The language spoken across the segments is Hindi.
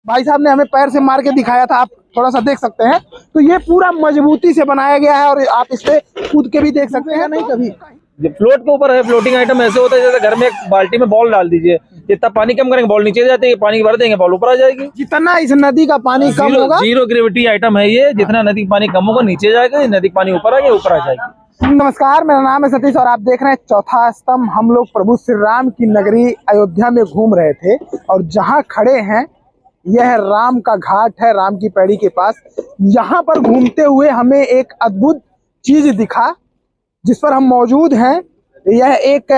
भाई साहब ने हमें पैर से मार के दिखाया था, आप थोड़ा सा देख सकते हैं। तो ये पूरा मजबूती से बनाया गया है और आप इस पे कूद के भी देख सकते हैं। नहीं कभी फ्लोट के ऊपर है। फ्लोटिंग आइटम ऐसे होता है जैसे घर में एक बाल्टी में बॉल डाल दीजिए, जितना पानी कम करेंगे बॉल नीचे जाती है, पानी भर देंगे बॉल ऊपर आ जाएगी। जितना इस नदी का पानी कम होगा, जीरो ग्रेविटी आइटम है ये। जितना नदी का पानी कम होगा नीचे जाएगा, नदी का पानी ऊपर आ गया ऊपर आ जाएगी। नमस्कार, मेरा नाम है सतीश और आप देख रहे हैं चौथा स्तंभ। हम लोग प्रभु श्री राम की नगरी अयोध्या में घूम रहे थे और जहाँ खड़े हैं यह राम का घाट है, राम की पैड़ी के पास। यहाँ पर घूमते हुए हमें एक अद्भुत चीज दिखा जिस पर हम मौजूद हैं। यह एक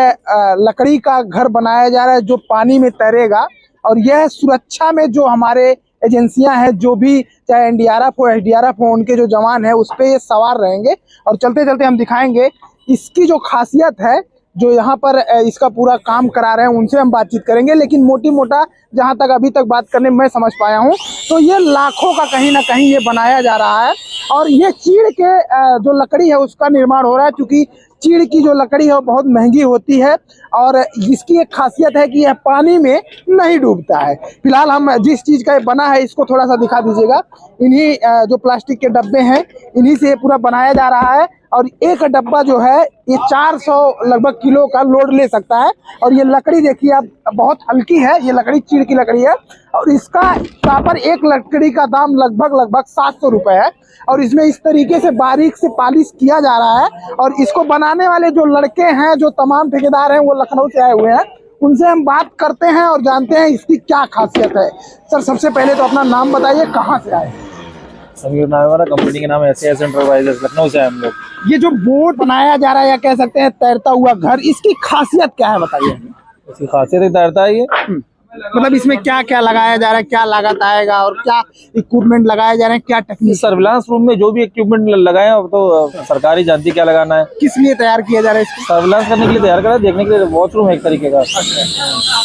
लकड़ी का घर बनाया जा रहा है जो पानी में तैरेगा और यह सुरक्षा में जो हमारे एजेंसियां हैं, जो भी चाहे एनडीआरएफ हो एसडीआरएफ हो, उनके जो जवान हैं उस पे ये सवार रहेंगे और चलते चलते हम दिखाएंगे इसकी जो खासियत है। जो यहाँ पर इसका पूरा काम करा रहे हैं उनसे हम बातचीत करेंगे, लेकिन मोटी मोटा जहाँ तक अभी तक बात करने में मैं समझ पाया हूँ तो ये लाखों का कहीं ना कहीं ये बनाया जा रहा है। और ये चीड़ के जो लकड़ी है उसका निर्माण हो रहा है, क्योंकि चीड़ की जो लकड़ी है वो बहुत महंगी होती है और इसकी एक खासियत है कि यह पानी में नहीं डूबता है। फिलहाल हम जिस चीज़ का ये बना है इसको थोड़ा सा दिखा दीजिएगा। इन्हीं जो प्लास्टिक के डब्बे हैं इन्हीं से ये पूरा बनाया जा रहा है और एक डब्बा जो है ये 400 लगभग किलो का लोड ले सकता है। और ये लकड़ी देखिए आप, बहुत हल्की है। ये लकड़ी चीड़ की लकड़ी है और इसका प्रॉपर एक लकड़ी का दाम लगभग 700 रुपये है। और इसमें इस तरीके से बारीक से पॉलिश किया जा रहा है और इसको बनाने वाले जो लड़के हैं, जो तमाम ठेकेदार हैं, वो लखनऊ से आए हुए हैं। उनसे हम बात करते हैं और जानते हैं इसकी क्या खासियत है। सर, सबसे पहले तो अपना नाम बताइए, कहाँ से आए? समीर नाम है हमारा, कंपनी का नाम है एसएस एंटरप्राइजेस, लखनऊ से हम लोग। ये जो बोट बनाया जा रहा है या कह सकते हैं तैरता हुआ घर, इसकी खासियत क्या है बताइए। इसकी खासियत ही तैरता है ये। मतलब इसमें क्या क्या लगाया जा रहा है, क्या लागत आएगा और क्या इक्विपमेंट लगाए जा रहे हैं, क्या टेक्निक? सर्विलांस रूम में जो भी इक्विपमेंट लगाए हैं तो सरकारी जानती क्या लगाना है। किस लिए तैयार किया जा रहा है इसको? सर्विलांस करने के लिए तैयार करा, देखने के लिए वॉशरूम है एक तरीके का।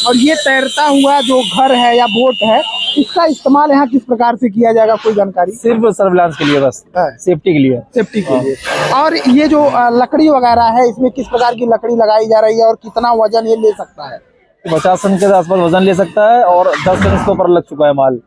और ये तैरता हुआ जो घर है या बोट है, इसका इस्तेमाल यहाँ किस प्रकार से किया जाएगा, कोई जानकारी? सिर्फ सर्विलांस के लिए, बस सेफ्टी के लिए। सेफ्टी के लिए। और ये जो लकड़ी वगैरह है, इसमें किस प्रकार की लकड़ी लगाई जा रही है और कितना वजन ये ले सकता है? 50 टन के आसपास वजन ले सकता है और 10 टन इसके ऊपर लग चुका है माल।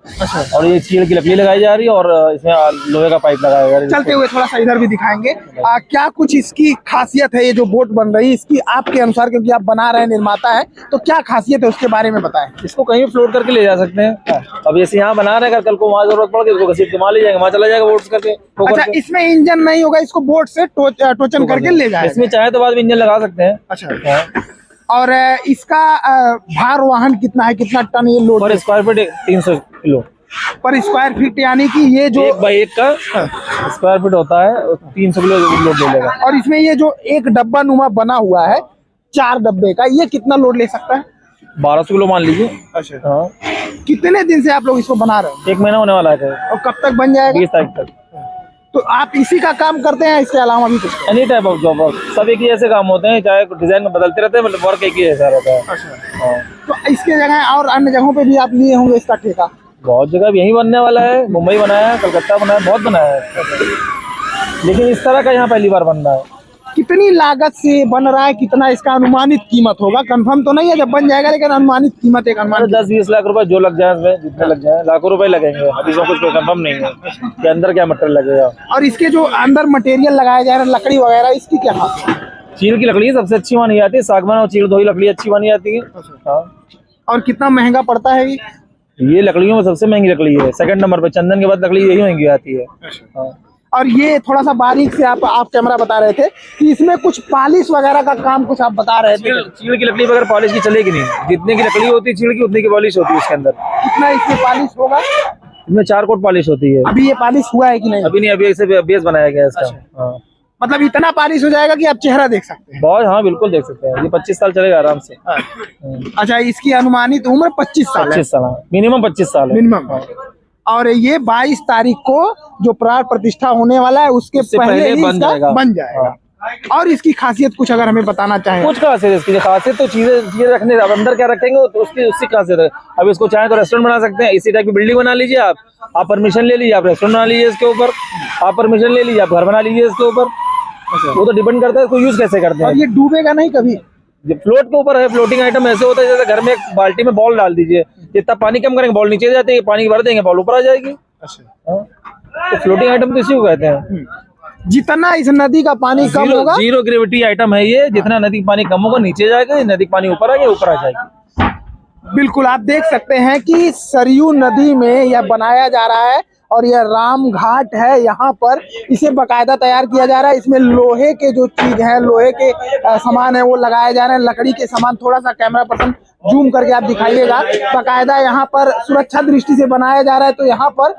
और ये चीड़ की लकड़ी लगाई जा रही है और इसमें लोहे का पाइप लगाया जा रहा है। चलते हुए थोड़ा सा इधर भी दिखाएंगे। क्या कुछ इसकी खासियत है, ये जो बोट बन रही है इसकी आपके अनुसार, क्योंकि आप बना रहे हैं, निर्माता है, तो क्या खासियत है उसके बारे में बताएं। इसको कहीं भी फ्लोट करके ले जा सकते हैं। अब जैसे यहाँ बना रहे हैं, कल को वहाँ जरूरत पड़ गई इसको घसीट के वहाँ ले जाएंगे, वहाँ चला जाएगा बोट करके। अच्छा, इसमें इंजन नहीं होगा, इसको बोट से टोचन करके ले जाएंगे। इसमें चाहे तो बाद में इंजन लगा सकते हैं। अच्छा। और इसका भार वाहन कितना है, कितना टन ये लोड? पर स्क्वायर फीट 300 किलो पर स्क्वायर फीट, यानी कि ये जो 1 बाई 1 का स्क्वायर फीट होता है 300 किलो लोड ले लेगा। और इसमें ये जो एक डब्बा नुमा बना हुआ है 4 डब्बे का, ये कितना लोड ले सकता है? 1200 किलो मान लीजिए। अच्छा। हाँ। कितने दिन से आप लोग इसको बना रहे हैं? 1 महीना होने वाला है। और कब तक बन जाएगा? 20 तारीख तक। तो आप इसी का काम करते हैं, इसके अलावा भी कुछ? एनी टाइप ऑफ जॉब, सब एक ही ऐसे काम होते हैं, चाहे डिजाइन बदलते रहते हैं, मतलब वर्क एक ही ऐसा रहता है। अच्छा। तो इसके जगह और अन्य जगहों पे भी आप लिए होंगे इसका ठेका? बहुत जगह यही बनने वाला है। मुंबई बनाया है, कलकत्ता बनाया, बहुत बनाया है, लेकिन इस तरह का यहाँ पहली बार बन रहा है। कितनी लागत से बन रहा है, कितना इसका अनुमानित कीमत होगा? कंफर्म तो नहीं है जब बन जाएगा, लेकिन अनुमानित कीमत एक अनुमान। 10-20 लाख रुपए जो लग जाए इसमें, जितने लग जाए, लाखों रुपए लगेंगे। अभी तो कुछ कंफर्म नहीं है कि अंदर क्या मटेरियल लगेगा। और इसके जो अंदर मटेरियल लगाया जा रहा है, लकड़ी वगैरह, इसकी क्या खासियत है? चीड़ की लकड़ी सबसे अच्छी मानी जाती है, सागवान और चीड़ दो ही लकड़ी अच्छी मानी जाती है। और कितना महंगा पड़ता है ये लकड़ियों में सबसे महंगी लकड़ी है। सेकंड नंबर पे चंदन के बाद लकड़ी यही महंगी आती है। और ये थोड़ा सा बारीक से आप कैमरा बता रहे थे कि इसमें कुछ पॉलिश वगैरह का काम कुछ आप बता रहे थे। चीड़ की लकड़ी बगैर पॉलिश की चलेगी नहीं। जितने की लकड़ी होती है चीड़ की, उतनी की पॉलिश होती है इसके अंदर। कितना इसमें पॉलिश होगा? इसमें 4 कोट पॉलिश होती है। अभी ये पॉलिश हुआ है कि नहीं? अभी नहीं, अभी इसे बेस बनाया गया है इसका। मतलब इतना पॉलिश हो जाएगा कि आप चेहरा देख सकते हैं? बहुत, हाँ बिल्कुल देख सकते हैं। ये 25 साल चलेगा आराम से। अच्छा, इसकी अनुमानित उम्र 25 साल? 25 साल, मिनिमम 25 साल है। मिनिमम। और ये 22 तारीख को जो प्राण प्रतिष्ठा होने वाला है उसके पहले ही बन जाएगा। और इसकी खासियत कुछ अगर हमें बताना चाहें? कुछ खासियत इसकी खासियत तो चीजें रखने, अब अंदर क्या रखेंगे तो उसकी खासियत है। अब इसको चाहे तो रेस्टोरेंट बना सकते हैं, इसी टाइप की बिल्डिंग बना लीजिए आप परमिशन ले लीजिए, आप रेस्टोरेंट बना लीजिए इसके ऊपर, आप परमिशन ले लीजिए, आप घर बना लीजिए इसके ऊपर। वो तो डिपेंड करता है इसको यूज कैसे करते हैं। और ये डूबेगा नहीं कभी? फ्लोट के ऊपर है। फ्लोटिंग आइटम ऐसे होता है जैसे घर में एक बाल्टी में बॉल डाल दीजिए, जितना पानी कम करेंगे बॉल नीचे जाती है, पानी भर देंगे बॉल ऊपर आ जाएगी। अच्छा, हाँ। तो फ्लोटिंग आइटम तो इसी को कहते हैं। जितना इस नदी का पानी कम होगा, जीरो ग्रेविटी आइटम है ये। जितना नदी का पानी कम होगा नीचे जाएगा, नदी का पानी ऊपर आ गया ऊपर आ जाएगी। बिल्कुल आप देख सकते हैं कि सरयू नदी में यह बनाया जा रहा है और यह राम घाट है। यहाँ पर इसे बकायदा तैयार किया जा रहा है। इसमें लोहे के जो चीज है, लोहे के सामान है वो लगाए जा रहे हैं, लकड़ी के सामान। थोड़ा सा कैमरा पर्सन जूम करके आप दिखाइएगा। बकायदा यहाँ पर सुरक्षा दृष्टि से बनाया जा रहा है। तो यहाँ पर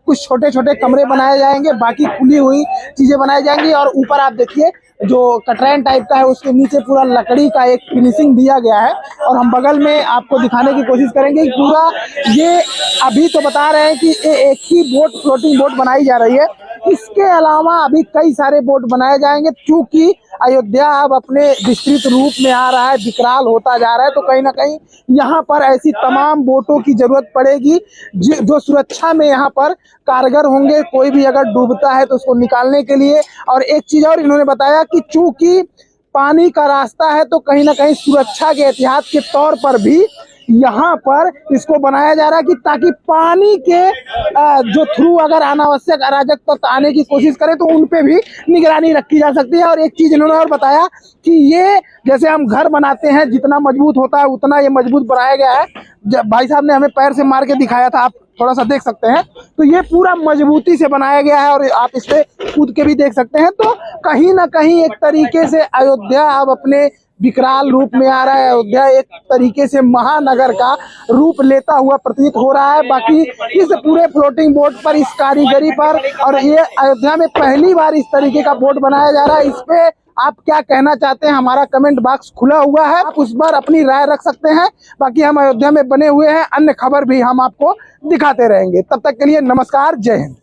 कुछ छोटे छोटे कमरे बनाए जाएंगे, बाकी खुली हुई चीजें बनाई जाएंगी। और ऊपर आप देखिए जो कटरैन टाइप का है उसके नीचे पूरा लकड़ी का एक फिनिशिंग दिया गया है। और हम बगल में आपको दिखाने की कोशिश करेंगे कि पूरा ये अभी तो बता रहे हैं कि एक ही बोट, फ्लोटिंग बोट बनाई जा रही है। इसके अलावा अभी कई सारे बोट बनाए जाएंगे। क्योंकि अयोध्या अब अपने विस्तृत रूप में आ रहा है, विकराल होता जा रहा है, तो कहीं ना कहीं यहाँ पर ऐसी तमाम बोटों की जरूरत पड़ेगी जो सुरक्षा में यहाँ पर कारगर होंगे। कोई भी अगर डूबता है तो उसको निकालने के लिए। और एक चीज और इन्होंने बताया कि चूंकि पानी का रास्ता है तो कहीं ना कहीं सुरक्षा के एहतियात के तौर पर भी यहाँ पर इसको बनाया जा रहा है कि ताकि पानी के जो थ्रू अगर अनावश्यक अराजक तत्व आने की कोशिश करें तो उन पे भी निगरानी रखी जा सकती है। और एक चीज इन्होंने और बताया कि ये जैसे हम घर बनाते हैं, जितना मजबूत होता है उतना ये मजबूत बनाया गया है। जब भाई साहब ने हमें पैर से मार के दिखाया था, आप थोड़ा सा देख सकते हैं, तो ये पूरा मजबूती से बनाया गया है। और आप इस पे कूद के भी देख सकते हैं। तो कहीं ना कहीं एक तरीके से अयोध्या अब अपने विकराल रूप में आ रहा है। अयोध्या एक तरीके से महानगर का रूप लेता हुआ प्रतीत हो रहा है। बाकी इस पूरे फ्लोटिंग बोट पर, इस कारीगरी पर, और ये अयोध्या में पहली बार इस तरीके का बोट बनाया जा रहा है। इस पे आप क्या कहना चाहते हैं? हमारा कमेंट बॉक्स खुला हुआ है, आप उस पर अपनी राय रख सकते हैं। बाकी हम अयोध्या में बने हुए हैं, अन्य खबर भी हम आपको दिखाते रहेंगे। तब तक के लिए नमस्कार, जय हिंद।